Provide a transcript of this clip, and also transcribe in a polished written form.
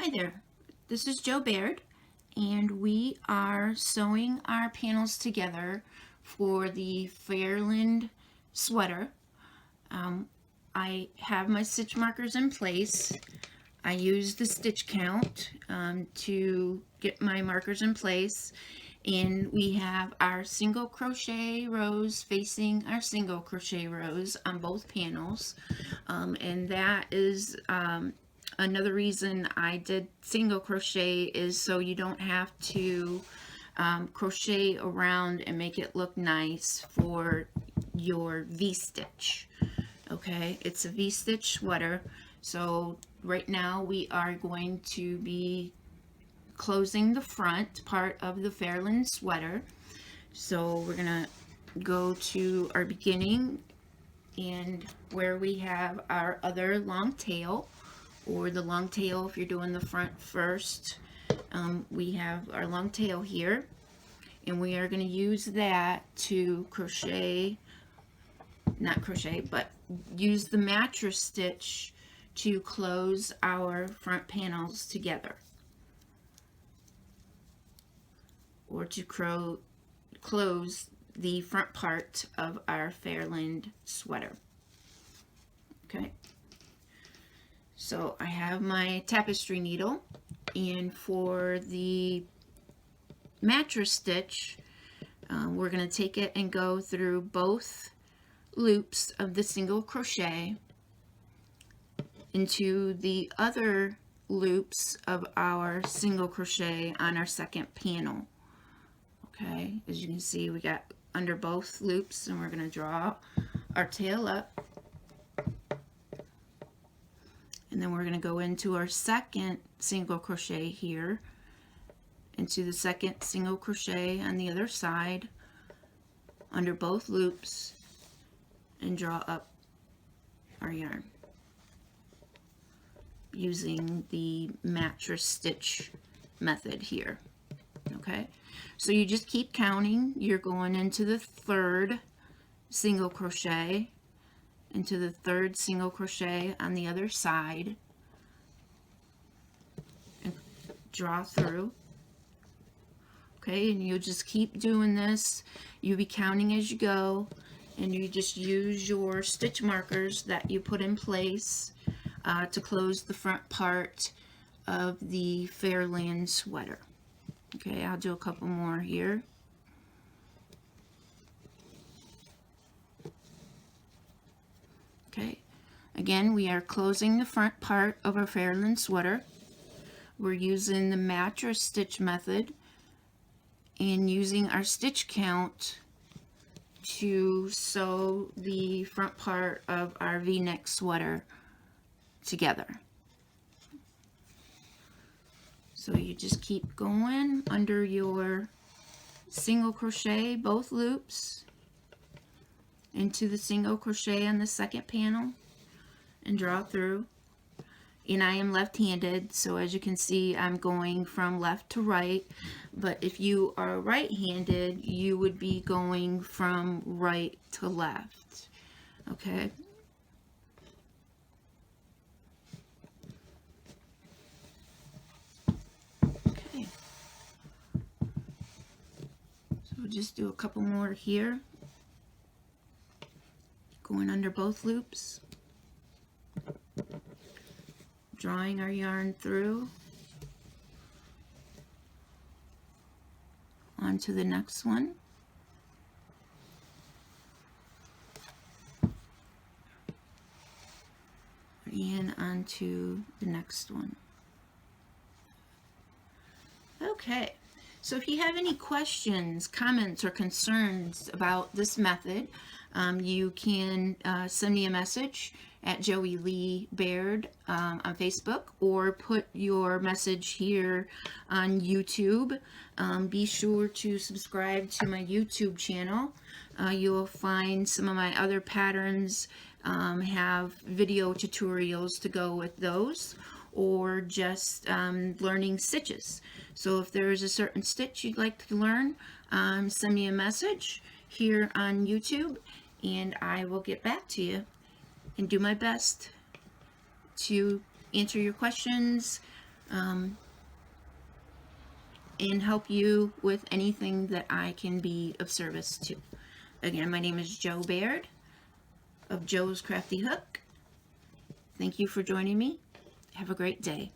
Hi there, this is Jo Baird, and we are sewing our panels together for the Fairland sweater. I have my stitch markers in place. I use the stitch count to get my markers in place, and we have our single crochet rows facing our single crochet rows on both panels, and that is another reason I did single crochet is so you don't have to crochet around and make it look nice for your V-stitch. Okay, it's a V-stitch sweater, so right now we are going to be closing the front part of the Fairland sweater. So we're gonna go to our beginning and where we have our other long tail, or the long tail if you're doing the front first. We have our long tail here, and we are going to use that to but use the mattress stitch to close our front panels together, or to close the front part of our Fairland sweater. Okay. So I have my tapestry needle, and for the mattress stitch, we're going to take it and go through both loops of the single crochet into the other loops of our single crochet on our second panel. Okay, as you can see, we got under both loops, and we're going to draw our tail up. And then we're going to go into our second single crochet here, into the second single crochet on the other side under both loops, and draw up our yarn using the mattress stitch method here. Okay, so you just keep counting. You're going into the third single crochet, into the third single crochet on the other side, and draw through. Okay, and you'll just keep doing this. You'll be counting as you go, and you just use your stitch markers that you put in place to close the front part of the Fairland sweater. Okay, I'll do a couple more here. Okay, again, we are closing the front part of our Fairland sweater. We're using the mattress stitch method and using our stitch count to sew the front part of our V-neck sweater together. So you just keep going under your single crochet, both loops, into the single crochet on the second panel, and draw through. And I am left-handed, so as you can see, I'm going from left to right, but if you are right-handed, you would be going from right to left. Okay. Okay. So we'll just do a couple more here. Going under both loops, drawing our yarn through onto the next one, and onto the next one. Okay, so if you have any questions, comments, or concerns about this method, you can send me a message at Joey Lee Baird on Facebook, or put your message here on YouTube. Be sure to subscribe to my YouTube channel. You'll find some of my other patterns have video tutorials to go with those, or just learning stitches. So if there is a certain stitch you'd like to learn, send me a message here on YouTube, and I will get back to you and do my best to answer your questions, and help you with anything that I can be of service to. Again, my name is Jo Baird of Jo's Crafty Hook. Thank you for joining me. Have a great day.